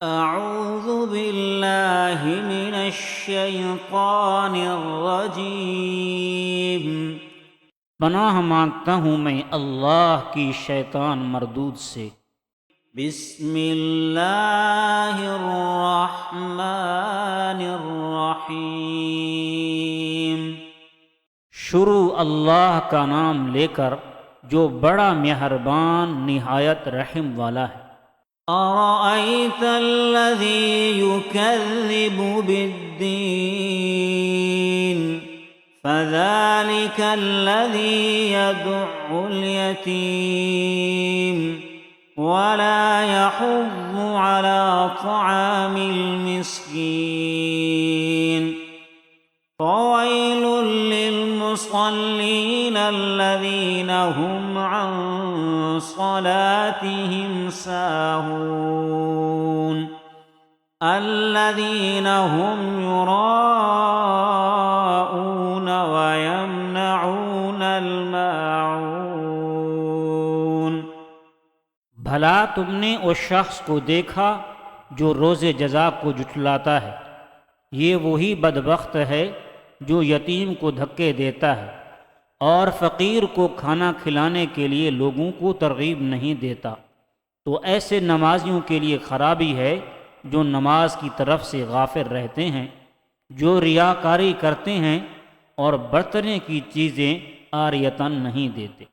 अऊज़ु बिल्लाहि मिनश्शैतानिर्रजीम। पनाह मांगता हूँ मैं अल्लाह की शैतान मरदूद से। बिस्मिल्लाहिर्रहमानिर्रहीम। शुरू अल्लाह का नाम लेकर जो बड़ा मेहरबान निहायत रहम वाला है। अरअयतल्लज़ी युकज़्ज़िबु बिद्दीन फ़ज़ालिकल्लज़ी यदु'उल यतीम वला यहुज़्ज़ु अला तआमिल मिस्कीन। फ़वैलुल लिलमुसल्लीन अल्लज़ीना हुम अन सलातिहिम साहून अल्लज़ीना हुम युराऊन व यमनऊनल माऊन। भला तुमने उस शख्स को देखा जो रोज़े जज़ा को जुटलाता है। ये वही बदबख्त है जो यतीम को धक्के देता है और फ़कीर को खाना खिलाने के लिए लोगों को तरगीब नहीं देता। तो ऐसे नमाजियों के लिए खराबी है जो नमाज की तरफ से गाफिल रहते हैं, जो रियाकारी करते हैं और बरतने की चीज़ें आरियतन नहीं देते।